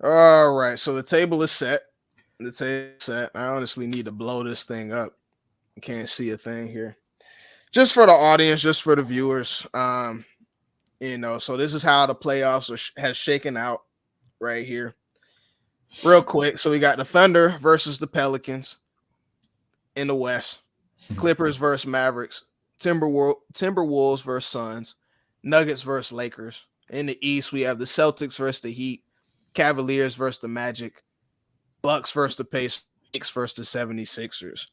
All right, so the table is set. The table is set. I honestly need to blow this thing up. I can't see a thing here. Just for the audience, just for the viewers. So this is how the playoffs has shaken out right here. Real quick, so we got the Thunder versus the Pelicans in the West, Clippers versus Mavericks, Timberwolves versus Suns, Nuggets versus Lakers. In the East, we have the Celtics versus the Heat, Cavaliers versus the Magic, Bucks versus the Pacers, Knicks versus the 76ers.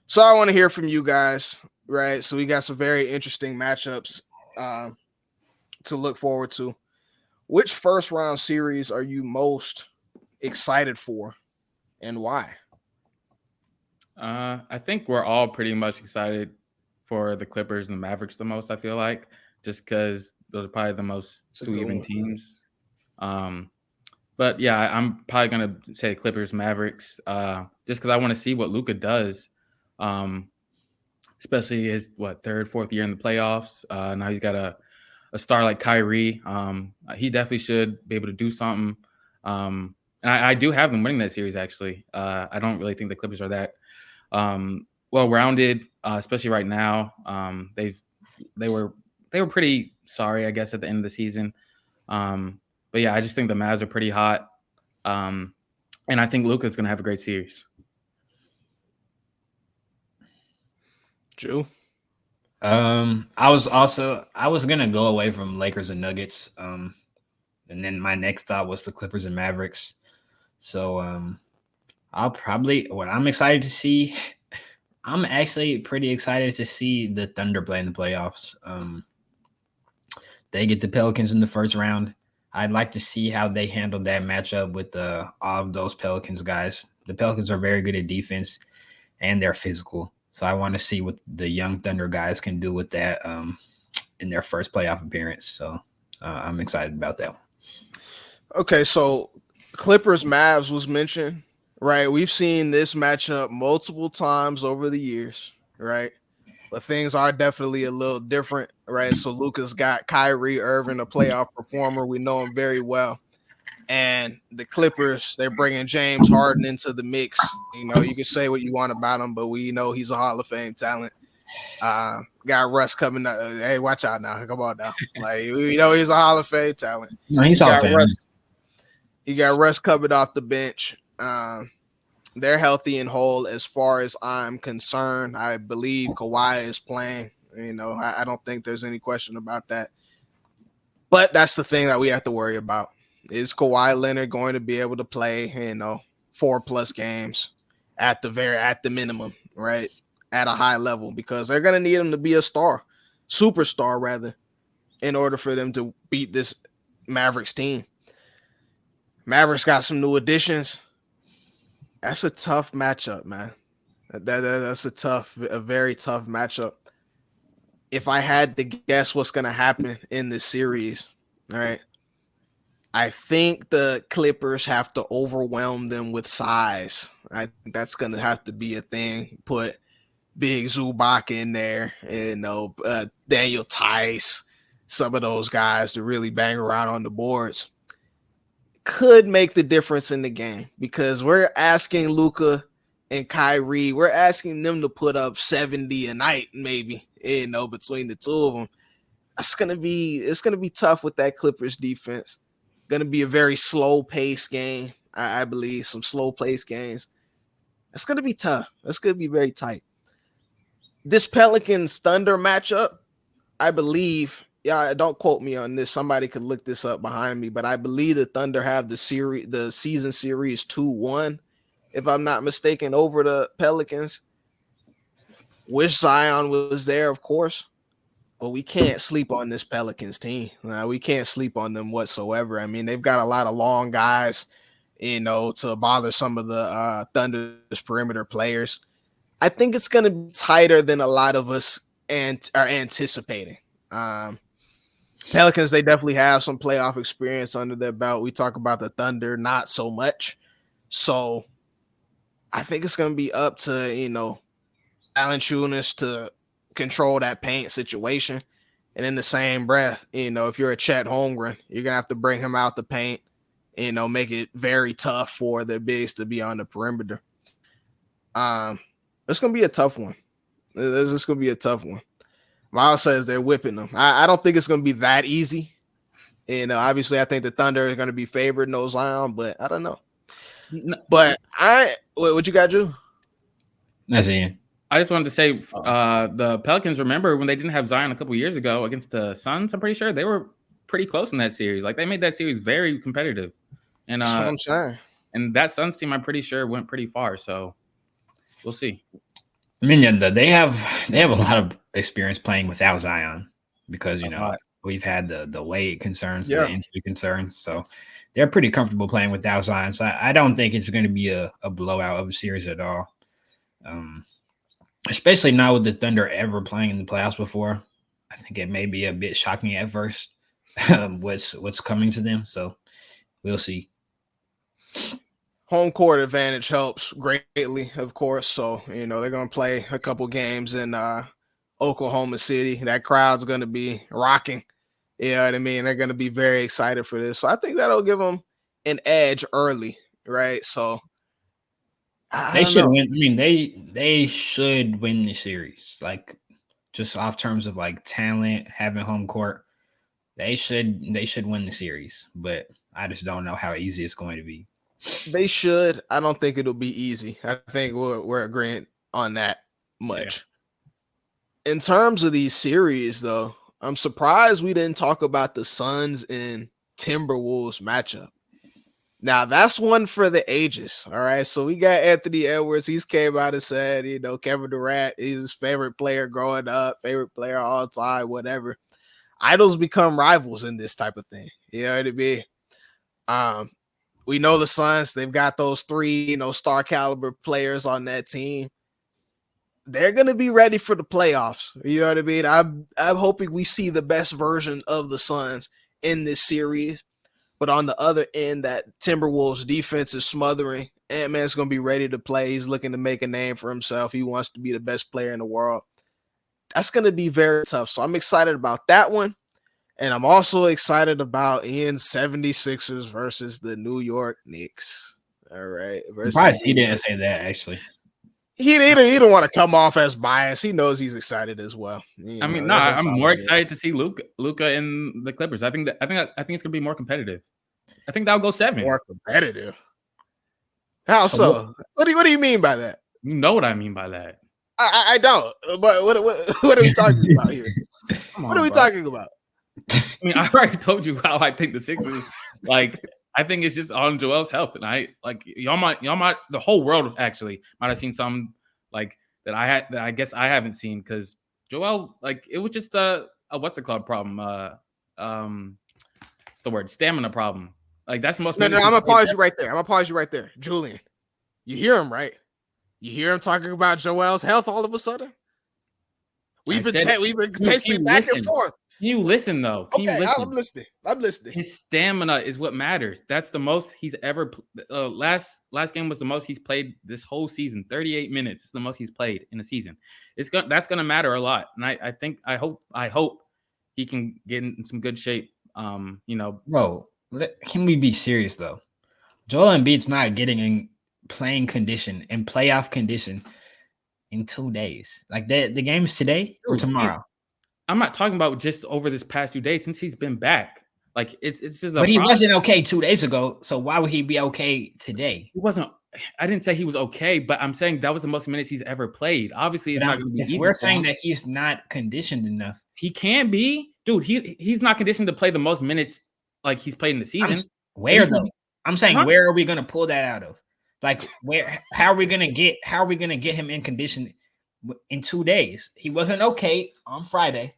So I want to hear from you guys, right? So we got some very interesting matchups to look forward to. Which first round series are you most excited for and why? I think we're all pretty much excited for the Clippers and the Mavericks the most. I feel like just because those are probably the most It's a two good even one. teams. Um, but yeah, I'm probably gonna say Clippers Mavericks. Just because I want to see what Luka does. Um, Especially his third, fourth year in the playoffs. Now he's got a star like Kyrie. He definitely should be able to do something. And I do have them winning that series. Actually, I don't really think the Clippers are that well rounded, especially right now. They were they were pretty sorry, I guess, at the end of the season. But yeah, I just think the Mavs are pretty hot, um, and I think Luka's going to have a great series. Jew. I was gonna go away from Lakers and Nuggets. And then my next thought was the Clippers and Mavericks. So I'll probably what I'm excited to see. I'm actually pretty excited to see the Thunder play in the playoffs. They get the Pelicans in the first round. I'd like to see how they handle that matchup with all of those Pelicans guys. The Pelicans are very good at defense and they're physical. So I want to see what the young Thunder guys can do with that in their first playoff appearance. So I'm excited about that one. Okay, so Clippers Mavs was mentioned, right? We've seen this matchup multiple times over the years, right? But things are definitely a little different, right? So Luca's got Kyrie Irving, a playoff performer. We know him very well. And the Clippers, they're bringing James Harden into the mix. You can say what you want about him, but we know he's a Hall of Fame talent. Got Russ coming up. Hey, watch out now. Come on now. Like, he's a Hall of Fame talent. No, he's You all got fan. Russ. You got Russ coming off the bench. They're healthy and whole as far as I'm concerned. I believe Kawhi is playing. I don't think there's any question about that. But that's the thing that we have to worry about. Is Kawhi Leonard going to be able to play, 4+ games at the minimum, right? At a high level, because they're gonna need him to be a superstar rather, in order for them to beat this Mavericks team. Mavericks got some new additions. That's a tough matchup, man. That's a very tough matchup. If I had to guess what's gonna happen in this series, all right, I think the Clippers have to overwhelm them with size. I think that's gonna have to be a thing. Put Big Zubac in there, Daniel Tice, some of those guys to really bang around on the boards. Could make the difference in the game because we're asking Luka and Kyrie, we're asking them to put up 70 a night, maybe, between the two of them. It's gonna be tough with that Clippers defense. Gonna be a very slow pace game. I believe some slow pace games. It's gonna be tough. It's gonna be very tight. This Pelicans Thunder matchup, I believe. Yeah, don't quote me on this. Somebody could look this up behind me, but I believe the Thunder have the season series 2-1, if I'm not mistaken, over the Pelicans. Wish Zion was there, of course, but we can't sleep on this Pelicans team. We can't sleep on them whatsoever. I mean, they've got a lot of long guys, to bother some of the Thunder's perimeter players. I think it's going to be tighter than a lot of us are anticipating. Pelicans, they definitely have some playoff experience under their belt. We talk about the Thunder, not so much. So I think it's going to be up to, Valanciunas to control that paint situation. And in the same breath, if you're a Chet Holmgren, you're going to have to bring him out the paint make it very tough for the bigs to be on the perimeter. It's gonna be a tough one. This gonna be a tough one. Miles says they're whipping them. I don't think it's gonna be that easy. Obviously, I think the Thunder are gonna be favored, no Zion, but I don't know. But what you got, Drew? That's it. I just wanted to say the Pelicans, remember when they didn't have Zion a couple years ago against the Suns? I'm pretty sure they were pretty close in that series. Like, they made that series very competitive. And that's what I'm saying. And that Suns team, I'm pretty sure, went pretty far. So we'll see. I mean, they have a lot of experience playing without Zion because we've had the weight concerns, the injury concerns, so they're pretty comfortable playing without Zion. So I don't think it's going to be a blowout of a series at all. Especially not with the Thunder ever playing in the playoffs before. I think it may be a bit shocking at first what's coming to them. So we'll see. Home court advantage helps greatly, of course. So, they're going to play a couple games in Oklahoma City. That crowd's going to be rocking. You know what I mean? They're going to be very excited for this. So I think that'll give them an edge early, right? So they should win. I mean, they should win the series. Like, just off terms of like talent, having home court, they should win the series. But I just don't know how easy it's going to be. They should. I don't think it'll be easy. I think we're agreeing on that much. Yeah. In terms of these series, though, I'm surprised we didn't talk about the Suns and Timberwolves matchup. Now, that's one for the ages, all right? So we got Anthony Edwards. He's came out and said, Kevin Durant is his favorite player growing up, favorite player all time, whatever. Idols become rivals in this type of thing. You know what I mean? We know the Suns, they've got those 3, star caliber players on that team. They're going to be ready for the playoffs. You know what I mean? I'm hoping we see the best version of the Suns in this series. But on the other end, that Timberwolves defense is smothering. Ant-Man's going to be ready to play. He's looking to make a name for himself. He wants to be the best player in the world. That's going to be very tough. So I'm excited about that one. And I'm also excited about Ian's 76ers versus the New York Knicks. All right. Surprised he didn't say that, actually. He don't want to come off as biased. He knows he's excited as well. I'm more excited to see Luka in the Clippers. I think it's gonna be more competitive. I think that'll go 7. More competitive. How so? What do you mean by that? You know what I mean by that. I don't. But what are we talking about here? What are we talking about? I mean, I already told you how I think the Sixers. Like, I think it's just on Joel's health, and y'all might the whole world actually might have seen some like that I guess I haven't seen, because Joel, like, it was just a what's the club problem? It's the word stamina problem. Like, that's the most. No, I'm gonna pause you right there. Julian, you hear him, right? You hear him talking about Joel's health all of a sudden. We've been tasting back and forth. You listen though. I'm listening. His stamina is what matters. That's the most he's ever. Last game was the most he's played this whole season. 38 minutes is the most he's played in a season. That's gonna matter a lot. And I hope he can get in some good shape. Bro, can we be serious though? Joel Embiid's not getting in playing condition and playoff condition in 2 days. Like, the game is today or tomorrow. I'm not talking about just over this past 2 days since he's been back. Like, it's just. But he wasn't okay 2 days ago, so why would he be okay today? He wasn't. I didn't say he was okay, but I'm saying that was the most minutes he's ever played. Obviously, it's not going to be easy. We're saying that he's not conditioned enough. He can be, dude. He's not conditioned to play the most minutes like he's played in the season. I'm saying, where are we going to pull that out of? Like, how are we going to get him in condition in 2 days? He wasn't okay on Friday.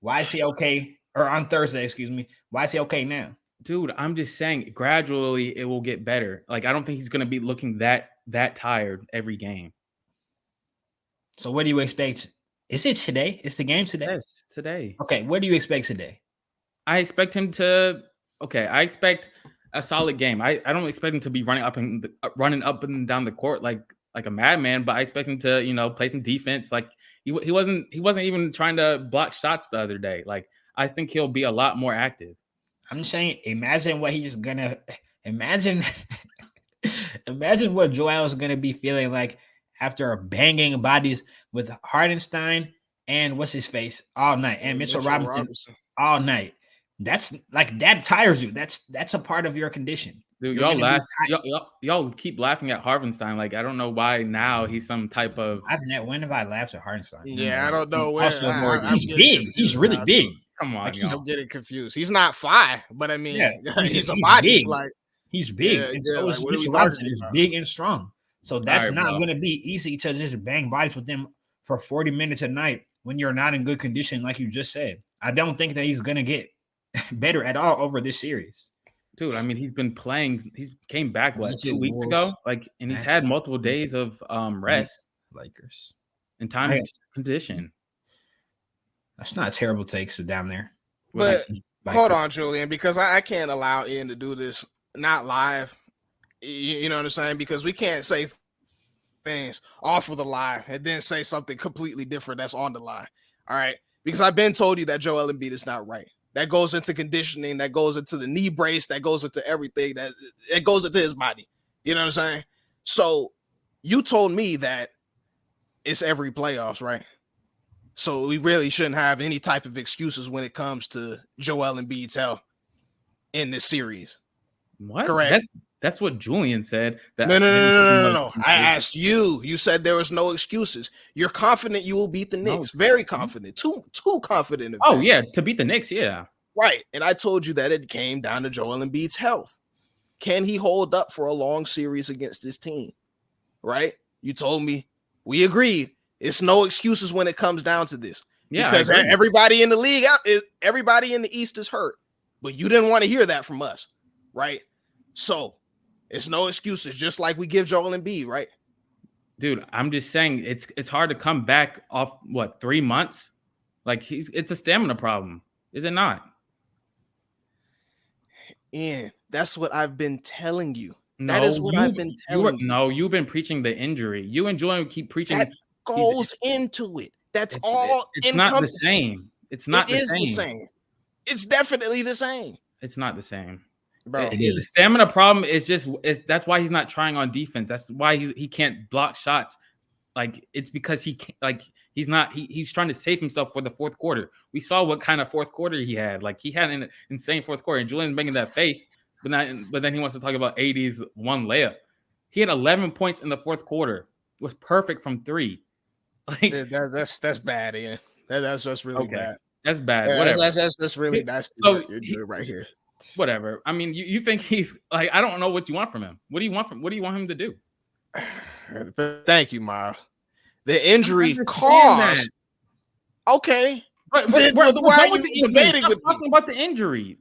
Why is he okay? Or on Thursday, excuse me. Why is he okay now? Dude, I'm just saying gradually it will get better. Like, I don't think he's going to be looking that tired every game. So what do you expect? Is it today? Is the game today? Yes, today. Okay, what do you expect today? I expect him to I expect a solid game. I don't expect him to be running up and down the court like a madman, but I expect him to, play some defense. Like, he wasn't even trying to block shots the other day. Like, I think he'll be a lot more active. I'm just saying, imagine what he's gonna Imagine, imagine what Joel is going to be feeling like after banging bodies with Hardenstein and what's his face all night, and Mitchell Robinson all night. That's like that tires you. That's a part of your condition. Dude, y'all keep laughing at Hardenstein. Like, I don't know why now he's some type of. When have I laughed at Hardenstein? Yeah, I don't know where. He's big. He's really big. Come on, like, I'm getting confused. He's not 5, but I mean, he's a he's body. Big. Like, he's big, and so is Mitchell Robinson. Is big and strong. So that's not going to be easy to just bang bodies with them for 40 minutes a night when you're not in good condition, like you just said. I don't think that he's going to get better at all over this series. Dude, I mean, he's been playing. He came back 2 weeks ago, and he's had multiple days of rest. Lakers and time and condition. That's not a terrible take. So down there, but hold on, Julian, because I can't allow Ian to do this not live. You know what I'm saying? Because we can't say things off of the line and then say something completely different that's on the line. All right, because I've been told you that Joel Embiid is not right. That goes into conditioning, that goes into the knee brace, that goes into everything, that it goes into his body. You know what I'm saying? So you told me that it's every playoffs, right? So we really shouldn't have any type of excuses when it comes to Joel Embiid's health in this series. What? Correct. That's what Julian said. No. I asked you. You said there was no excuses. You're confident you will beat the Knicks. Very confident. Too confident. Oh, yeah. To beat the Knicks, yeah. Right. And I told you that it came down to Joel Embiid's health. Can he hold up for a long series against this team? Right? You told me. We agreed. It's no excuses when it comes down to this. Yeah. Because everybody in the league, everybody in the East is hurt. But you didn't want to hear that from us. Right? So it's no excuses, just like we give Joel Embiid, right? Dude, I'm just saying it's hard to come back off 3 months. Like it's a stamina problem, is it not? Yeah, that's what I've been telling you. That is what I've been telling you. No, you've been preaching the injury. You and Julian keep preaching. That goes into it. That's all. It's not the same. It's not the same. It's definitely the same. It's not the same. Bro, the stamina problem is that's why he's not trying on defense. That's why he can't block shots. Like it's because he can't, like he's trying to save himself for the fourth quarter. We saw what kind of fourth quarter he had. Like he had an insane fourth quarter, and Julian's making that face, but then he wants to talk about AD's one layup. He had 11 points in the fourth quarter. It was perfect from 3. Like that's bad, Ian. That's really bad. That's bad. Yeah, whatever. That's really nasty. So you're doing right here. Whatever. I mean, you think he's like, I don't know what you want from him. What do you want him to do? Thank you, Miles. The injury caused. Okay. But why are you debating with me? Talking about the injury.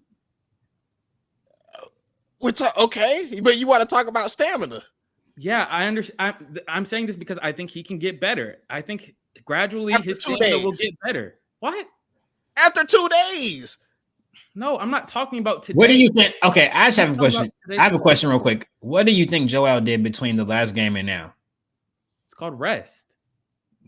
Okay, but you want to talk about stamina. Yeah, I understand. I'm saying this because I think he can get better. I think gradually his stamina will get better. What? After 2 days. No, I'm not talking about today. What do you think? Okay, I just have a question. I have a question real quick. What do you think Joel did between the last game and now? It's called rest.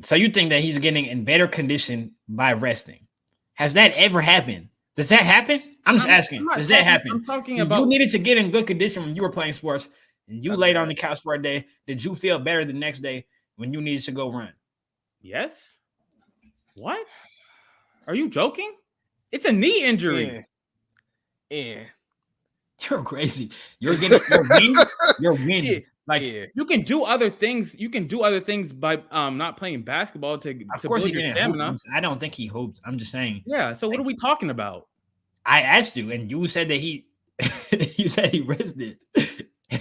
So you think that he's getting in better condition by resting? Has that ever happened? Does that happen? I'm just asking. Does that happen? I'm talking about you needed to get in good condition when you were playing sports and you laid on the couch for a day. Did you feel better the next day when you needed to go run? Yes. What? Are you joking? It's a knee injury. Yeah. You're crazy. You're winning. You're winning. Like you can do other things. You can do other things by not playing basketball to build your stamina. I don't think he hopes. I'm just saying. Yeah. So what are we talking about? I asked you, and you said that he rested.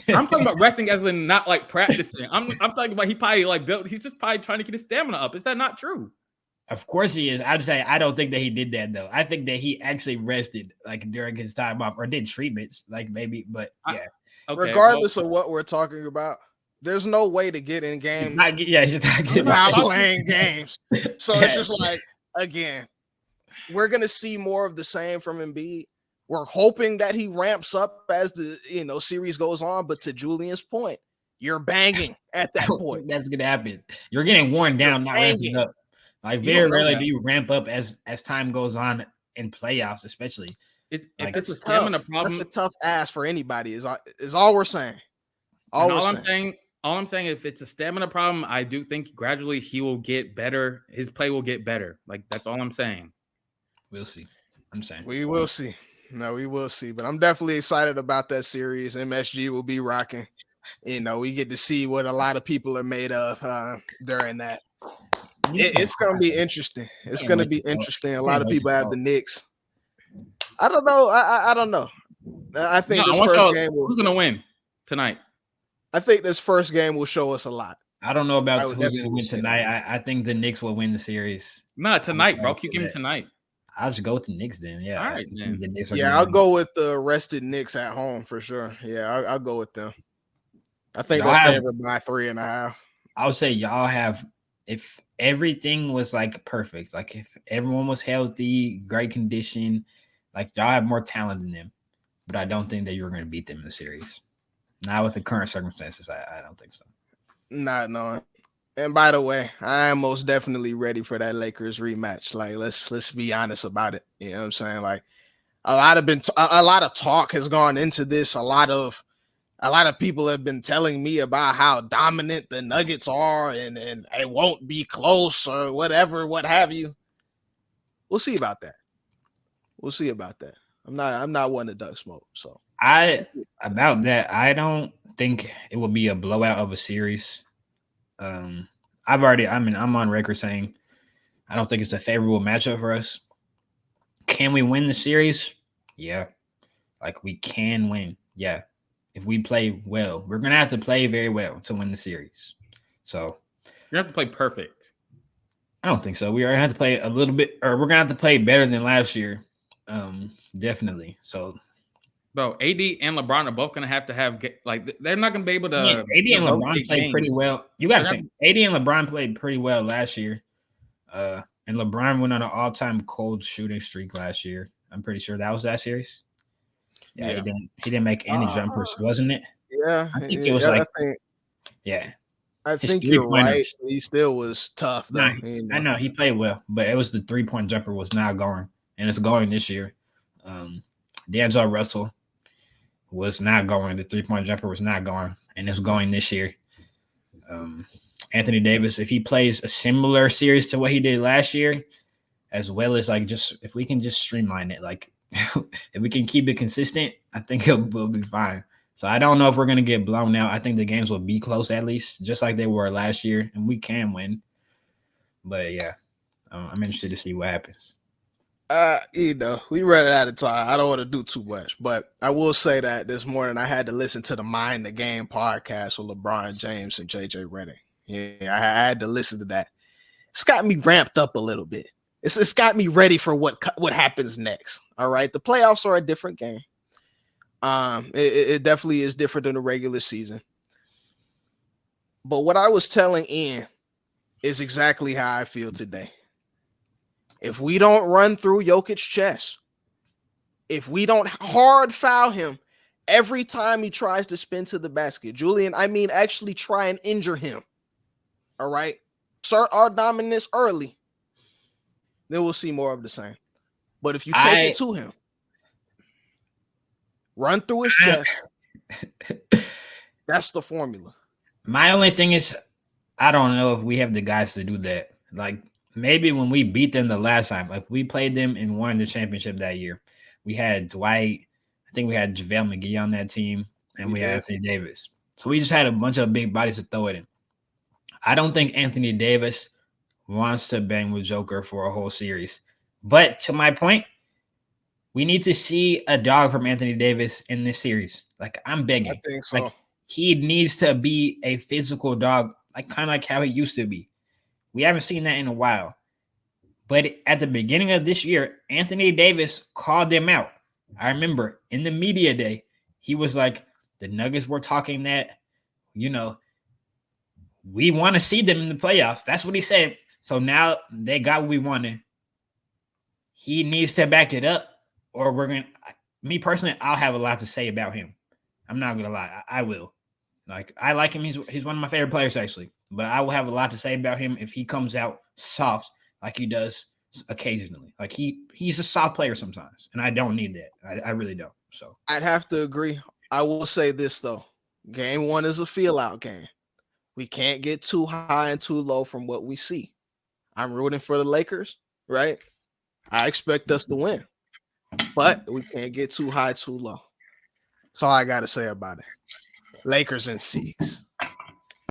I'm talking about resting as in not like practicing. I'm talking about he probably he's just probably trying to get his stamina up. Is that not true? Of course he is. I'd say I don't think that he did that though. I think that he actually rested like during his time off or did treatments, like maybe, but yeah. Regardless of what we're talking about, there's no way to get in game. He's not playing games. So it's just like, again, we're gonna see more of the same from Embiid. We're hoping that he ramps up as the series goes on. But to Julian's point, you're banging at that point. That's gonna happen. You're getting worn down, not ramping up. Like very rarely do you ramp up as time goes on in playoffs, especially. If Like, it's a That's tough. stamina problem, That's a tough ask for anybody. Is all we're saying. all I'm saying, if it's a stamina problem, I do think gradually he will get better. His play will get better. Like that's all I'm saying. we'll see. I'm saying. We will see. No, we will see. But I'm definitely excited about that series. MSG will be rocking. We get to see what a lot of people are made of during that. It's going to be interesting. It's going to be interesting. A lot of people have the Knicks. I don't know. I don't know. I think this first game who's going to win tonight? I think this first game will show us a lot. I don't know about who's going to win tonight. I think the Knicks will win the series. No, tonight, bro. You give me tonight. I'll just go with the Knicks then. Yeah. All right, man. I'll go with the rested Knicks at home for sure. Yeah, I'll go with them. I think they're favored by 3.5. I would say y'all have, if everything was like perfect, like if everyone was healthy, great condition, like y'all have more talent than them. But I don't think that you're going to beat them in the series. Not with the current circumstances. I don't think so. Not knowing. And by the way, I am most definitely ready for that Lakers rematch. Like, let's be honest about it. You know what I'm saying? Like, a lot of talk has gone into this. A lot of people have been telling me about how dominant the Nuggets are, and it won't be close or whatever, what have you. We'll see about that. I'm not one to duck smoke. So about that, I don't think it will be a blowout of a series. I'm on record saying I don't think it's a favorable matchup for us. Can we win the series? Yeah. Like, we can win. Yeah. If we play well, we're going to have to play very well to win the series. So you have to play perfect. I don't think so. We're going to have to play a little bit, or we're going to have to play better than last year. Definitely. So, bro, AD and LeBron are both going to have like, they're not going to be able to. Yeah, AD and LeBron played pretty well. You got to think, AD and LeBron played pretty well last year. And LeBron went on an all-time cold shooting streak last year. I'm pretty sure that was that series. Yeah. He didn't make any jumpers, wasn't it? Yeah, I think it was I think you're right. He still was tough, though. I know he played well, but it was the 3-point jumper was not going, and it's going this year. D'Angelo Russell was not going. The 3-point jumper was not going, and it's going this year. Anthony Davis, if he plays a similar series to what he did last year, as well as like just if we can just streamline it, like if we can keep it consistent, I think we'll be fine. So I don't know if we're going to get blown out. I think the games will be close at least, just like they were last year, and we can win. But yeah, I'm interested to see what happens. We ran out of time. I don't want to do too much, but I will say that this morning I had to listen to the Mind the Game podcast with LeBron James and JJ Redick. Yeah, I had to listen to that. It's got me ramped up a little bit. It's got me ready for what happens next. All right, the playoffs are a different game. It definitely is different than the regular season. But what I was telling Ian is exactly how I feel today. If we don't run through Jokic's chest, if we don't hard foul him every time he tries to spin to the basket, Julian, I mean actually try and injure him. All right, start our dominance early. Then we'll see more of the same. But if you take it to him, run through his chest, that's the formula. My only thing is, I don't know if we have the guys to do that. Like, maybe when we beat them the last time, like we played them and won the championship that year, we had Dwight, I think we had JaVale McGee on that team, and we had Anthony Davis. So we just had a bunch of big bodies to throw it in. I don't think Anthony Davis wants to bang with Joker for a whole series. But to my point, we need to see a dog from Anthony Davis in this series. Like, I'm begging. I think so. Like, he needs to be a physical dog, like kind of like how he used to be. We haven't seen that in a while. But at the beginning of this year, Anthony Davis called them out. I remember in the media day, he was like, the Nuggets were talking that, we want to see them in the playoffs. That's what he said. So now they got what we wanted. He needs to back it up, or me personally, I'll have a lot to say about him. I'm not going to lie. I will. Like, I like him. He's one of my favorite players, actually. But I will have a lot to say about him if he comes out soft like he does occasionally. Like he's a soft player sometimes, and I don't need that. I really don't. So I'd have to agree. I will say this though. Game 1 is a feel out game. We can't get too high and too low from what we see. I'm rooting for the Lakers, right? I expect us to win, but we can't get too high, too low. That's all I got to say about it. Lakers in 6.